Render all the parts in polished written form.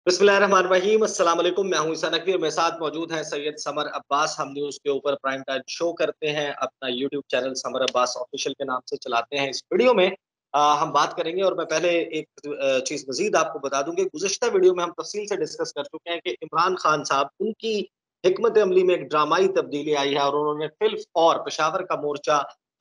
बिस्मिल्लाहिर्रहमानिर्रहीम, अस्सलाम वालेकुम। मैं हूं ईसा नकवी और मेरे साथ मौजूद हैं सैयद समर अब्बास। हम न्यूज़ के ऊपर प्राइम टाइम शो करते हैं, अपना YouTube channel summer Abbas official के नाम से चलाते हैं। इस वीडियो में हम बात करेंगे और मैं पहले एक चीज़ मज़ीद आपको बता दूँ कि गुज़िश्ता वीडियो में हम तफ़सील से डिस्कस कर चुके हैं कि इमरान खान साहब उनकी हिकमत अमली में एक ड्रामाई तब्दीली आई है और उन्होंने फिल्म और पेशावर का मोर्चा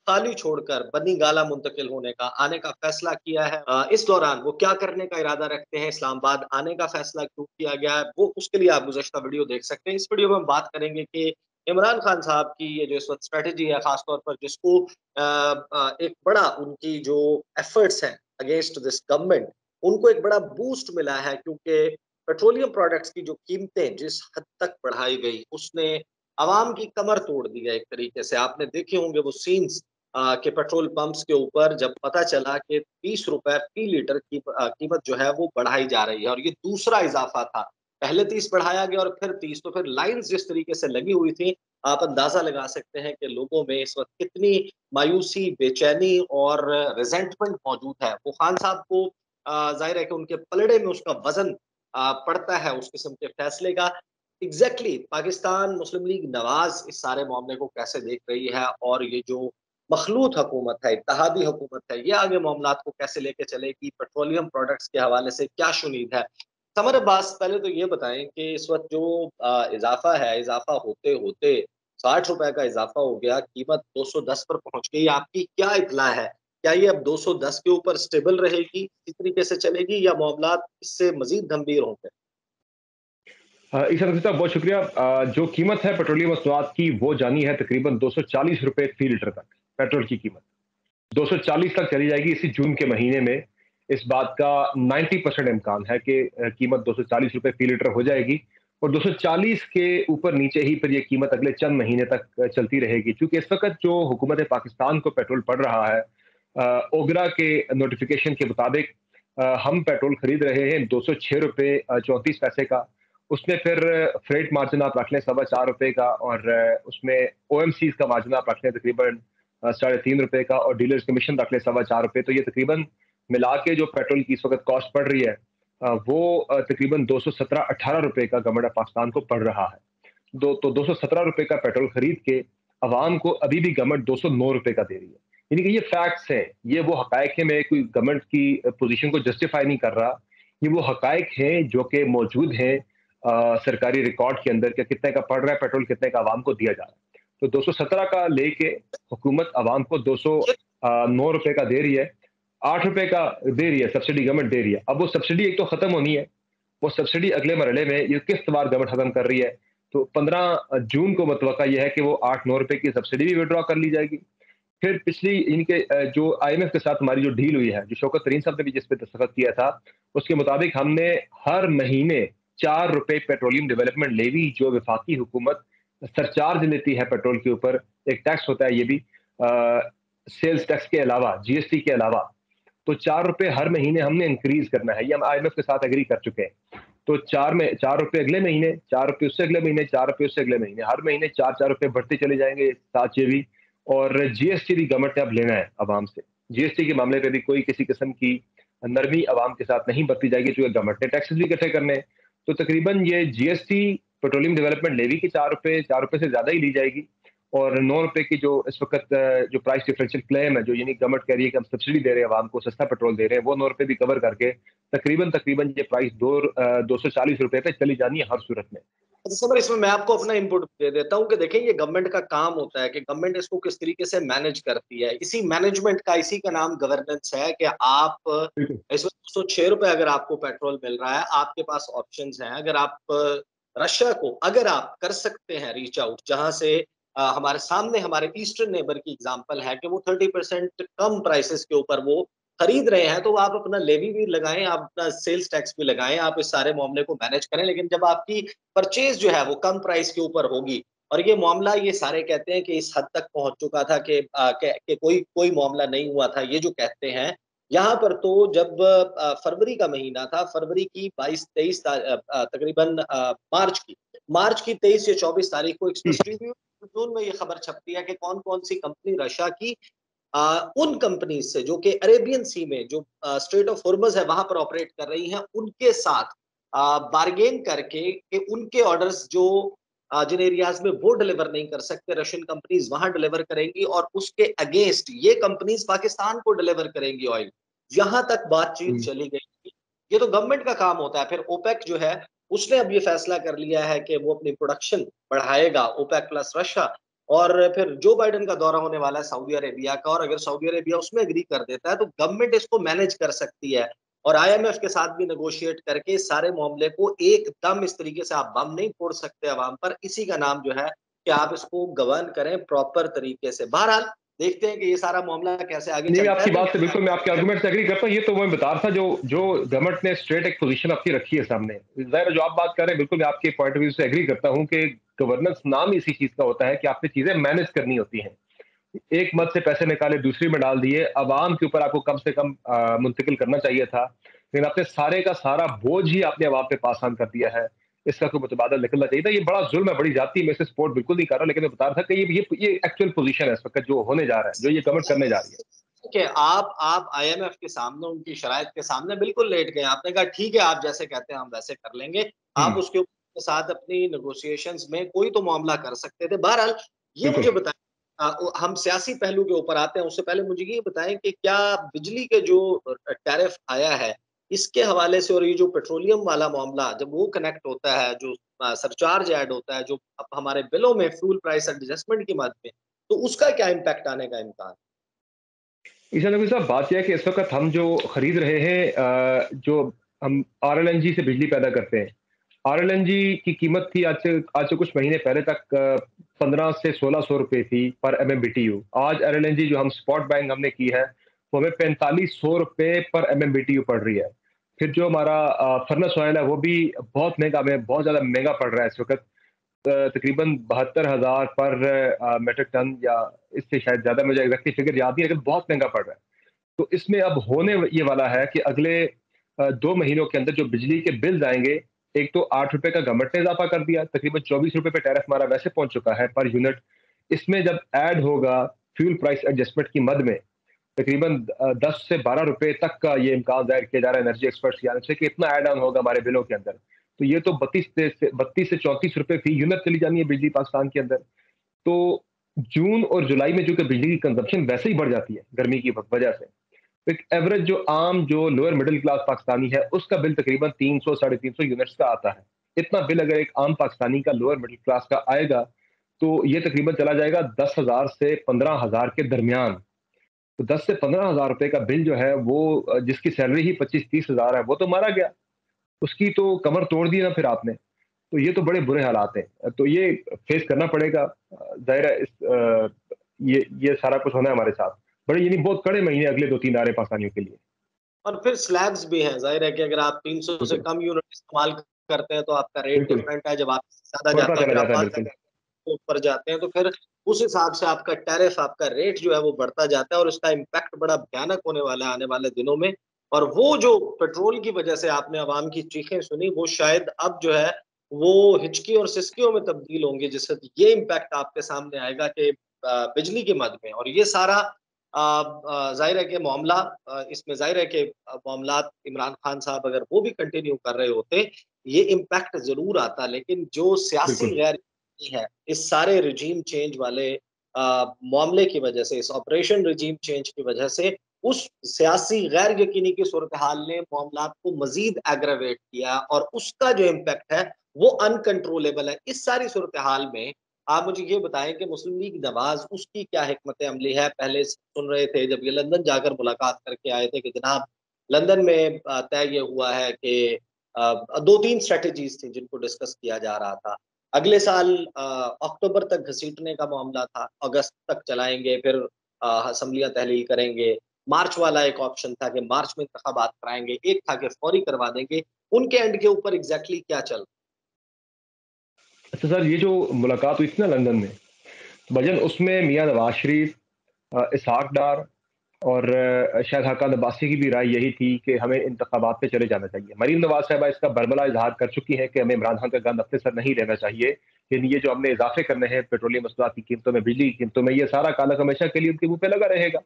खाली छोड़कर बनी गाला मुंतकिल होने का आने का फैसला किया है। इस दौरान वो क्या करने का इरादा रखते हैं, इस्लामाबाद आने का फैसला क्यों किया गया है, वो उसके लिए आप गुज़श्ता वीडियो देख सकते हैं। इस वीडियो में हम बात करेंगे कि इमरान खान साहब की ये जो इस वक़्त स्ट्रैटेजी है, ख़ास तौर पर जिसको एक बड़ा उनकी जो एफर्ट्स हैं अगेंस्ट दिस गवर्नमेंट, उनको एक बड़ा बूस्ट मिला है क्योंकि पेट्रोलियम प्रोडक्ट्स की जो कीमतें जिस हद तक बढ़ाई गई, उसने अवाम की कमर तोड़ दी है एक तरीके से। आपने देखे होंगे वो सीन्स के पेट्रोल पंप्स के ऊपर जब पता चला कि ₹30 फ़ी लीटर की कीमत जो है वो बढ़ाई जा रही है और ये दूसरा इज़ाफ़ा था। पहले 30 बढ़ाया गया और फिर 30, तो फिर लाइन्स जिस तरीके से लगी हुई थी, आप अंदाज़ा लगा सकते हैं कि लोगों में इस वक़्त कितनी मायूसी, बेचैनी और रिज़ेंटमेंट मौजूद है। वो खान साहब को ज़ाहिर है कि उनके पलड़े में उसका वज़न पड़ता है उस किस्म के फ़ैसले का। एग्ज़ैक्टली पाकिस्तान मुस्लिम लीग नवाज़ इस सारे मामले को कैसे देख रही है और ये जो मखलूत हुकूमत है, इत्तेहादी हुकूमत है, ये आगे मामलात को कैसे लेके चलेगी, पेट्रोलियम प्रोडक्ट्स के हवाले से क्या शुनीद है? समर अब्बास, पहले तो ये बताएँ कि इस वक़्त जो इज़ाफ़ा है, इज़ाफ़ा होते-होते ₹60 का इज़ाफ़ा हो गया, कीमत 210 पर पहुँच गई, आपकी क्या इत्तला है? क्या ये अब 210 के ऊपर स्टेबल रहेगी, इसी तरीके से चलेगी या मामलात इससे मज़ीद गंभीर होंगे? ईसा नसीम साहब बहुत शुक्रिया। जो कीमत है पेट्रोलियम मसनूआत की वो जानी है तकरीबन ₹240 फ़ी लीटर तक, पेट्रोल की कीमत। 240 तक चली जाएगी इसी जून के महीने में। इस बात का 90% इम्कान है कि कीमत ₹240 फ़ी लीटर हो जाएगी और 240 के ऊपर नीचे ही फिर ये कीमत अगले चंद महीने तक चलती रहेगी। क्योंकि इस वक़्त जो हुकूमत पाकिस्तान को पेट्रोल पड़ रहा है, ओगरा के नोटिफ़िकेशन के मुताबिक हम पेट्रोल खरीद रहे हैं ₹206 34 पैसे का। उसमें फिर फ्रेट मार्जिन आप रख लें ₹4.25 का और उसमें ओएमसीज़ का मार्जिन आप रख लें तकरीबन ₹3.5 का और डीलर्स कमीशन रख लें ₹4.25, तो ये तकरीबन मिला के जो पेट्रोल की इस वक़्त कॉस्ट पड़ रही है वो तकरीबन ₹217-18 का गवर्नमेंट ऑफ पाकिस्तान को पड़ रहा है। तो ₹217 का पेट्रोल खरीद के अवाम को अभी भी गवर्नमेंट ₹209 का दे रही है। यानी कि ये फैक्ट्स हैं, ये वो हक़ाइक़ हैं, मैं कोई गवर्नमेंट की पोज़ीशन को जस्टिफ़ाई नहीं कर रहा। ये वो हक़ाइक़ हैं जो कि मौजूद हैं सरकारी रिकॉर्ड के अंदर कि कितने का पड़ रहा है पेट्रोल, कितने का अवाम को दिया जा रहा है। तो 217 का लेके हुकूमत अवाम को ₹209 का दे रही है, ₹8 का दे रही है, सब्सिडी गवर्नमेंट दे रही है। अब वो सब्सिडी एक तो खत्म होनी है, वो सब्सिडी अगले मरहले में ये किस्त वार गवर्नमेंट खत्म कर रही है। तो 15 जून को मुतवक्का ये है कि वो ₹8-9 की सब्सिडी भी विथड्रॉ कर ली जाएगी। फिर पिछली इनके जो आईएमएफ के साथ हमारी जो डील हुई है, जो शौकत तरीन साहब ने भी जिस पे दस्तखत किया था, उसके मुताबिक हमने हर महीने ₹4 पेट्रोलियम डेवलपमेंट लेवी जो वफाकी हुकूमत सरचार्ज लेती है पेट्रोल के ऊपर, एक टैक्स होता है ये भी सेल्स टैक्स के अलावा, जीएसटी के अलावा, तो ₹4 हर महीने हमने इंक्रीज़ करना है। ये हम आईएमएफ के साथ एग्री कर चुके हैं। तो 4 में ₹4 अगले महीने, ₹4 उससे अगले महीने, ₹4 उससे अगले महीने, हर महीने ₹4-4 बढ़ते चले जाएँगे, साथ ये भी। और जीएसटी भी गवर्नमेंट ने अब लेना है अवाम से। जीएसटी के मामले पे भी कोई किसी किस्म की नरमी अवाम के साथ नहीं बरती जाएगी, चूँकि गवर्नमेंट ने टैक्सेस भी इकट्ठे करने हैं। तो तकरीबन ये जीएसटी पेट्रोलियम डेवलपमेंट लेवी की ₹4 से ज़्यादा ही ली जाएगी और ₹9 की जो इस वक़्त जो प्राइस डिफरेंशियल क्लेम है, जो यानी गवर्नमेंट कह रही है कि हम सब्सिडी दे रहे हैं अवाम को, सस्ता पेट्रोल दे रहे हैं, वो ₹9 भी कवर करके तकरीबन ये प्राइस ₹240 पे चली जानी है हर सूरत में। अच्छा समर, इसमें मैं आपको अपना इनपुट दे देता हूँ कि देखिए ये गवर्नमेंट का काम होता है कि गवर्नमेंट इसको किस तरीके से मैनेज करती है। इसी मैनेजमेंट का, इसी का नाम गवर्नेंस है कि आप बिल्कुल। इस वक़्त ₹206 अगर आपको पेट्रोल मिल रहा है, आपके पास ऑप्शंस हैं। अगर आप रशिया को अगर आप कर सकते हैं रीच आउट, जहाँ से हमारे सामने हमारे ईस्टर्न नेबर की एग्ज़ाम्पल है कि वो 30% कम प्राइसेज़ के ऊपर वो खरीद रहे हैं, तो आप अपना लेवी भी लगाएँ, आप अपना सेल्स टैक्स भी लगाएँ, आप इस सारे मामले को मैनेज करें। लेकिन जब आपकी परचेज़ जो है वो कम प्राइस के ऊपर होगी और ये मामला ये सारे कहते हैं कि इस हद तक पहुँच चुका था कि कि कोई कोई मामला नहीं हुआ था, ये जो कहते हैं। यहाँ पर तो जब फरवरी का महीना था, फरवरी की 22-23 तकरीबन मार्च की 23 या 24 तारीख को जी। एक्सप्रेस ट्रिब्यून में ये खबर छपती है कि कौन-कौन सी कंपनी रशिया की उन कंपनीज़ से जो कि अरेबियन सी में जो स्ट्रेट ऑफ हॉर्मुज़ है वहाँ पर ऑपरेट कर रही हैं, उनके साथ बार्गेन करके कि उनके ऑर्डर्स जो जिन एरियाज में वो डिलीवर नहीं कर सकते, रशियन कंपनीज वहां डिलीवर करेंगी और उसके अगेंस्ट ये कंपनीज पाकिस्तान को डिलीवर करेंगी ऑयल। यहां तक बातचीत हम्म। चली गई थी। ये तो गवर्नमेंट का काम होता है। फिर ओपेक जो है उसने अब ये फैसला कर लिया है कि वो अपनी प्रोडक्शन बढ़ाएगा, ओपेक प्लस रशिया। और फिर जो बाइडेन का दौरा होने वाला है सऊदी अरेबिया का, और अगर सऊदी अरेबिया उसमें एग्री कर देता है तो गवर्नमेंट इसको मैनेज कर सकती है और आईएमएफ के साथ भी नेगोशिएट करके इस सारे मामले को एकदम इस तरीके से आप बम नहीं फोड़ सकते अवाम पर। इसी का नाम जो है कि आप इसको गवर्न करें प्रॉपर तरीके से। बहरहाल देखते हैं कि ये सारा मामला कैसे आगे नहीं, मैं चलता है। आपकी बात से बिल्कुल, मैं आपके आर्गुमेंट से एग्री करता हूँ। ये तो मैं बता रहा था, जो जो गवर्नमेंट ने स्ट्रेट एक पोजीशन अपनी रखी है सामने। ज़ाहिर है जो आप बात कर रहे हैं, बिल्कुल मैं आपके पॉइंट ऑफ व्यू से एग्री करता हूँ कि गवर्नेंस नाम ही इसी चीज़ का होता है कि आपने चीज़ें मैनेज करनी होती हैं। एक मद से पैसे निकाले, दूसरी में डाल दिए, अवाम के ऊपर आपको कम से कम मुंतकिल करना चाहिए था। लेकिन आपने सारे का सारा बोझ ही आपने अवाम पे पास ऑन कर दिया है। इसका कोई मुतबादल निकलना चाहिए था। ये बड़ा जुल्म है, बड़ी ज़्यादती है, मैं इसे सपोर्ट बिल्कुल नहीं कर रहा, लेकिन मैं बता रहा था कि ये एक्चुअल पोज़ीशन है इस वक़्त जो होने जा रहा है, जो ये गवर्नमेंट करने जा रही है। ठीक है, आप आईएमएफ के सामने, उनकी शराइत के सामने बिल्कुल लेट गए। आपने कहा ठीक है, आप जैसे कहते हैं हम वैसे कर लेंगे। हुँ, आप उसके के साथ अपनी नेगोशिएशंस में कोई तो मामला कर सकते थे। बहरहाल ये बिल्कुल। मुझे बताएं, हम सियासी पहलू के ऊपर आते हैं, उससे पहले मुझे ये बताएं कि क्या बिजली के जो टैरिफ आया है, इसके हवाले से और ये जो पेट्रोलियम वाला मामला जब वो कनेक्ट होता है, जो सरचार्ज ऐड होता है, जो अब हमारे बिलों में फ्यूल प्राइस एडजस्टमेंट की मद में, तो उसका क्या इम्पैक्ट आने का इम्कान? ईशा नबी साहब, बात यह है कि इस वक़्त हम जो खरीद रहे हैं, जो हम आरएलएनजी से बिजली पैदा करते हैं। आरएलएनजी की कीमत थी आज से कुछ महीने पहले तक 15 से 1600 रुपए थी पर एमएमबीटीयू। आज आरएलएनजी जो हम स्पॉट बाइंग हमने की है, वो हमें 4500 रुपए पर एमएमबीटीयू पड़ रही है। फिर जो हमारा फर्नेस ऑयल है, वो भी बहुत महँगा, हमें बहुत ज़्यादा महँगा पड़ रहा है इस वक़्त। तकरीबन 72,000 पर मेट्रिक टन, या इससे शायद ज़्यादा, मुझे एग्ज़ैक्टली फिगर याद नहीं है, लेकिन बहुत महँगा पड़ रहा है। तो इसमें अब होने ये वाला है कि अगले 2 महीनों के अंदर जो बिजली के बिल्स आएँगे, एक तो ₹8 का गवर्नमेंट ने इज़ाफ़ा कर दिया, तकरीबन ₹24 पे टैरिफ हमारा वैसे पहुँच चुका है पर यूनिट। इसमें जब ऐड होगा फ्यूल प्राइस एडजस्टमेंट की मद में, तकरीबन 10 से ₹12 तक का ये इम्कान ज़ाहिर किया जा रहा है एनर्जी एक्सपर्ट्स की जानिब से कि इतना ऐड ऑन होगा हमारे बिलों के अंदर। तो ये तो 32 से ₹34 फी यूनिट चली जानी है बिजली पाकिस्तान के अंदर। तो जून और जुलाई में चूँकि बिजली की कंज़म्पशन वैसे ही बढ़ जाती है गर्मी की वजह से, एक एवरेज जो आम जो लोअर मिडिल क्लास पाकिस्तानी है, उसका बिल तकरीबन 300 साढ़े 300 यूनिट्स का आता है। इतना बिल अगर एक आम पाकिस्तानी का लोअर मिडिल क्लास का आएगा, तो ये तकरीबन चला जाएगा 10,000 से 15,000 के दरमियान। तो 10 से 15,000 रुपए का बिल जो है वो, जिसकी सैलरी ही 25-30 हज़ार है, वो तो मारा गया। उसकी तो कमर तोड़ दी ना फिर आपने। तो ये तो बड़े बुरे हालात हैं। तो ये फेस करना पड़ेगा। ज़ाहिर है ये सारा कुछ होना है हमारे साथ। बड़े यानी बहुत कड़े महीने अगले 2-3 आ रहे हैं पाकिस्तानियों के लिए। और फिर स्लैब्स भी हैं, ज़ाहिर है कि अगर आप 300 से बिल्कुल, कम यूनिट इस्तेमाल करते हैं तो आपका रेट बिल्कुल। डिफरेंट है, जब आप ज़्यादा बढ़ता जाते हैं, चला फिर आप जाता है, 5 बिल्कुल। के ऊपर जाते हैं, तो फिर उस हिसाब से आपका टैरिफ, आपका रेट जो है वो बढ़ता जाता है और इसका इम्पैक्ट बड़ा भयानक होने वाला है आने वाले दिनों में। और वो जो पेट्रोल की वजह से आपने अवाम की चीखें सुनी, वो शायद अब जो है वो हिचकी और सिसकियों में तब्दील होंगी, जिससे ये इम्पैक्ट आपके सामने आएगा कि बिजली के मद में। और ये सारा ज़ाहिर है कि मामला, इसमें ज़ाहिर है कि मामलात इमरान खान साहब अगर वो भी कंटिन्यू कर रहे होते, ये इम्पैक्ट ज़रूर आता। लेकिन जो सियासी बिल्कुल, गैर है, इस सारे रिजीम चेंज वाले मामले की वजह से, इस ऑपरेशन रिजीम चेंज की वजह से, उस सियासी गैर यकीनी की सूरत-हाल ने मामलात को मज़ीद एग्रावेट किया और उसका जो इम्पैक्ट है, वो अनकंट्रोलेबल है। इस सारी सूरत-हाल में आप मुझे ये बताएँ कि मुस्लिम लीग नवाज़, उसकी क्या हिकमत अमली है? पहले सुन रहे थे जब ये लंदन जाकर मुलाकात करके आए थे कि जनाब, लंदन में तय ये हुआ है कि 2-3 स्ट्रैटेजीज़ थी जिनको डिस्कस किया जा रहा था। अगले साल अक्टूबर तक घसीटने का मामला था, अगस्त तक चलाएँगे, फिर असम्बलियाँ तहलील करेंगे। मार्च वाला एक ऑप्शन था कि मार्च में इंतखाबात कराएँगे, एक था कि फौरी करवा देंगे। उनके एंड के ऊपर एग्ज़ैक्टली क्या चल? अच्छा सर, ये जो मुलाकात हुई थी ना लंदन में, तो भजन उसमें मियाँ नवाज़ शरीफ, इसहाक डार और शायद हरकान अब्बासी की भी राय यही थी कि हमें इंतखाबात पे चले जाना चाहिए। मरीम नवाज़ साहिबा इसका बरबला इज़हार कर चुकी हैं कि हमें इमरान खान का गंद अपने सर नहीं लेना चाहिए। लेकिन ये जो हमने इज़ाफ़े करने हैं पेट्रोलियम मसनूआत की कीमतों में, बिजली की कीमतों में, ये सारा काला हमेशा के लिए उनके मुँह पे लगा रहेगा।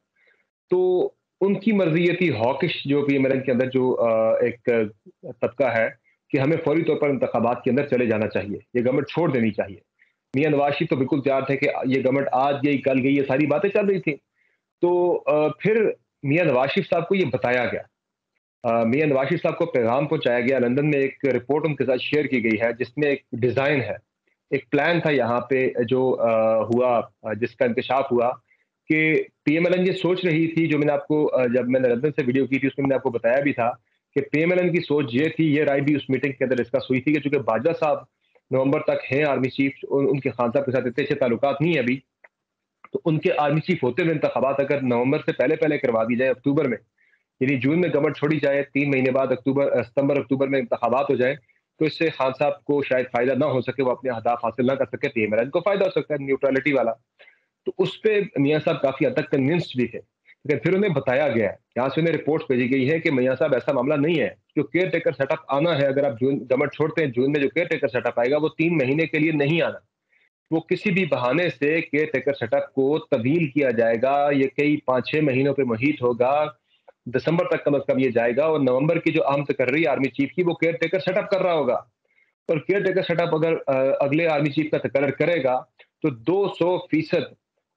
तो उनकी मर्ज़ी ये थी, हॉकिश जो पीएमएलएन के अंदर जो एक तबका है कि हमें फौरी तौर पर इंतखाबात के अंदर चले जाना चाहिए, ये गवर्नमेंट छोड़ देनी चाहिए। मियाँ नवाज शरीफ तो बिल्कुल तैयार थे कि ये गवर्नमेंट आज गई, कल गई, ये सारी बातें चल रही थी। तो फिर मियाँ नवाज शरीफ साहब को ये बताया गया। मियाँ नवाज शरीफ साहब को पैगाम पहुँचाया गया, लंदन में एक रिपोर्ट उनके साथ शेयर की गई है, जिसमें एक डिज़ाइन है, एक प्लान था यहाँ पे जो हुआ, जिसका इंकशाफ हुआ कि पीएमएलएन ये सोच रही थी, जो मैंने आपको जब मैंने लंदन से वीडियो की थी, उसमें मैंने आपको बताया भी था कि पीएमएलएन की सोच ये थी, ये राय भी उस मीटिंग के अंदर डिस्कस हुई थी कि चूँकि बाजवा साहब नवंबर तक हैं आर्मी चीफ, उनके खान साहब के साथ इतने अच्छे ताल्लुकात नहीं है अभी, तो उनके आर्मी चीफ होते हुए इंतखाबात अगर नवंबर से पहले-पहले करवा दी जाए, अक्टूबर में, यानी जून में गवर्नमेंट छोड़ी जाए, 3 महीने बाद सितंबर-अक्टूबर में इंतखाबात हो जाएँ, तो इससे खान साहब को शायद फ़ायदा ना हो सके, वो अपने अहदाफ हासिल ना कर सके, पीएमएलएन को फ़ायदा हो सकता है न्यूट्रलिटी वाला। तो उस पे मियाँ साहब काफ़ी हद तक कन्विंस्ड भी थे। लेकिन फिर उन्हें बताया गया है, यहाँ से उन्हें रिपोर्ट्स भेजी गई है कि मियाँ साहब ऐसा मामला नहीं है, जो केयर टेकर सेटअप आना है, अगर आप जून गवर्नमेंट छोड़ते हैं, जून में जो केयर टेकर सेटअप आएगा, वो 3 महीने के लिए नहीं आना। वो किसी भी बहाने से केयर टेकर सेटअप को तब्दील किया जाएगा, ये कई 5-6 महीनों पे मुहित होगा, दिसंबर तक कम से कम ये जाएगा और नवंबर की जो आमद कर रही है आर्मी चीफ की, वो केयर टेकर सेटअप कर रहा होगा। और केयर टेकर सेटअप अगर अगले आर्मी चीफ का तकर्र करेगा, तो 200%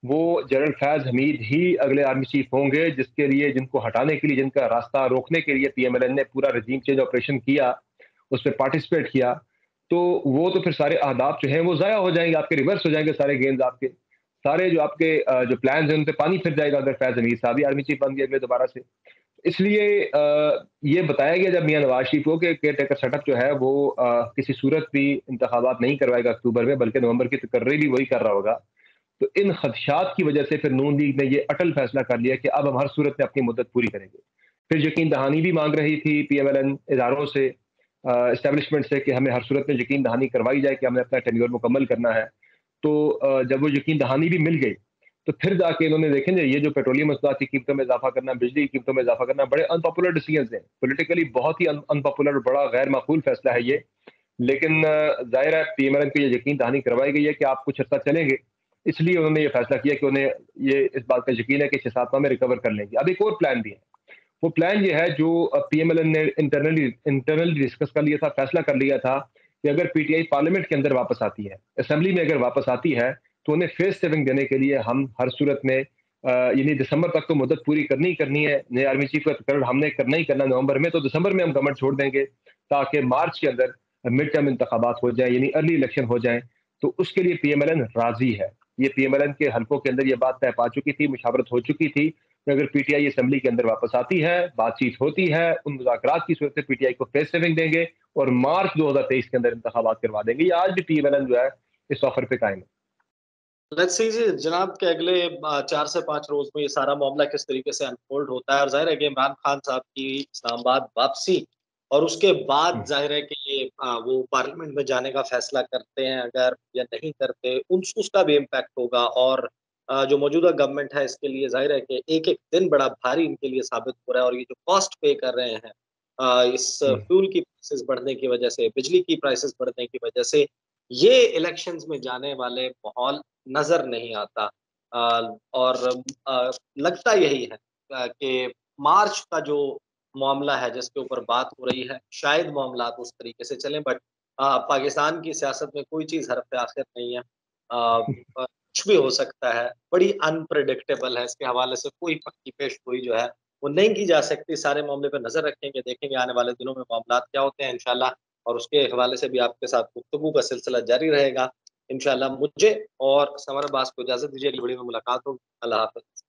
वो जनरल फैज़ हमीद ही अगले आर्मी चीफ होंगे, जिसके लिए, जिनको हटाने के लिए, जिनका रास्ता रोकने के लिए पीएमएलएन ने पूरा रेजीम चेंज ऑपरेशन किया, उसमें पार्टिसिपेट किया, तो वो तो फिर सारे अहदाफ जो हैं वो ज़ाया हो जाएँगे, आपके रिवर्स हो जाएँगे सारे गेम्स आपके। सारे जो आपके जो प्लान्स हैं उन पे पानी फिर जाएगा अगर फैज़ हमीद साहब ही आर्मी चीफ बन गए अगले दोबारा से। इसलिए ये बताया गया जब मियाँ नवाज शरीफ को कि केयर टेकर सेटअप जो है वो किसी सूरत भी इंतखाबात नहीं करवाएगा अक्टूबर में, बल्कि नवंबर की तकर्री भी वही कर रहा होगा। तो इन खदशात की वजह से फिर नून लीग ने ये अटल फैसला कर लिया कि अब हम हर सूरत में अपनी मुद्दत पूरी करेंगे। फिर यकीन दहानी भी मांग रही थी पीएमएलएन इदारों से, एस्टेब्लिशमेंट से, कि हमें हर सूरत में यकीन दहानी करवाई जाए कि हमने अपना टेन्योर मुकम्मल करना है। तो जब वो यकीन दहानी भी मिल गई, तो फिर जाके इन्होंने देखेंगे ये जो पेट्रोलियम मसनूआत की कीमतों में इजाफा करना, बिजली की कीमतों में इजाफा करना, बड़े अनपॉपुलर डिसीजंस हैं। पॉलिटिकली बहुत ही अनपॉपुलर, बड़ा गैर माकूल फैसला है ये। लेकिन ज़ाहिर है पीएमएलएन को ये यकीन दहानी करवाई गई है कि आप कुछ अर्सा चलेंगे। इसलिए उन्होंने ये फैसला किया कि उन्हें ये इस बात का यकीन है कि 6-7 माह में रिकवर कर लेंगे। अब एक और प्लान भी है। वो प्लान ये है जो पीएमएलएन ने इंटरनली डिस्कस कर लिया था, फैसला कर लिया था कि अगर पीटीआई पार्लियामेंट के अंदर वापस आती है, असेंबली में अगर वापस आती है, तो उन्हें फेस सेविंग देने के लिए हम हर सूरत में यानी दिसंबर तक तो मुद्दत पूरी करनी ही करनी है। नए आर्मी चीफ का तकर्रुर हमने करना ही करना नवंबर में, तो दिसंबर में हम गवर्नमेंट छोड़ देंगे, ताकि मार्च के अंदर मिड टर्म इंतखाबात हो जाए, यानी अर्ली इलेक्शन हो जाए। तो उसके लिए पीएमएलएन राजी है। ये पीएमएलएन के हलकों के अंदर ये बात तय पा चुकी थी, मुशावरत हो चुकी थी कि अगर पीटीआई असेंबली के अंदर वापस आती है, बातचीत होती है, उन मुज़ाकरात की सूरत में पीटीआई को फेस सेविंग देंगे और मार्च 2023 के अंदर इंतखाबात करवा देंगे। ये आज भी पीएमएलएन जो है इस ऑफर पे कायम है। लेट्स सी जी जनाब के अगले 4 से 5 रोज में ये सारा मामला किस तरीके से अनफोल्ड होता है और ज़ाहिर है कि इमरान खान साहब की इस्लामाबाद वापसी और उसके बाद हुँ, ज़ाहिर है कि ये वो पार्लियामेंट में जाने का फैसला करते हैं अगर या नहीं करते, उसका भी इम्पैक्ट होगा और जो मौजूदा गवर्नमेंट है इसके लिए ज़ाहिर है कि एक-एक दिन बड़ा भारी इनके लिए साबित हो रहा है और ये जो कॉस्ट पे कर रहे हैं इस हुँ, फ्यूल की प्राइसेस बढ़ने की वजह से, बिजली की प्राइसेस बढ़ने की वजह से, ये इलेक्शंस में जाने वाले माहौल नज़र नहीं आता और लगता यही है कि मार्च का जो मामला है जिसके ऊपर बात हो रही है, शायद मामलात उस तरीके से चलें बट पाकिस्तान की सियासत में कोई चीज़ हरफ आखिर नहीं है। कुछ भी हो सकता है, बड़ी अनप्रेडिक्टेबल है, इसके हवाले से कोई पक्की पेशगोई जो है, वो नहीं की जा सकती। सारे मामले पे नज़र रखेंगे, देखेंगे आने वाले दिनों में मामलात क्या होते हैं इंशाल्लाह और उसके हवाले से भी आपके साथ गुफ्तगू का सिलसिला जारी रहेगा। इंशाल्लाह मुझे और समर अब्बास को इजाज़त दीजिए, अगली वीडियो में मुलाकात होगी। अल्लाह हाफ़िज़।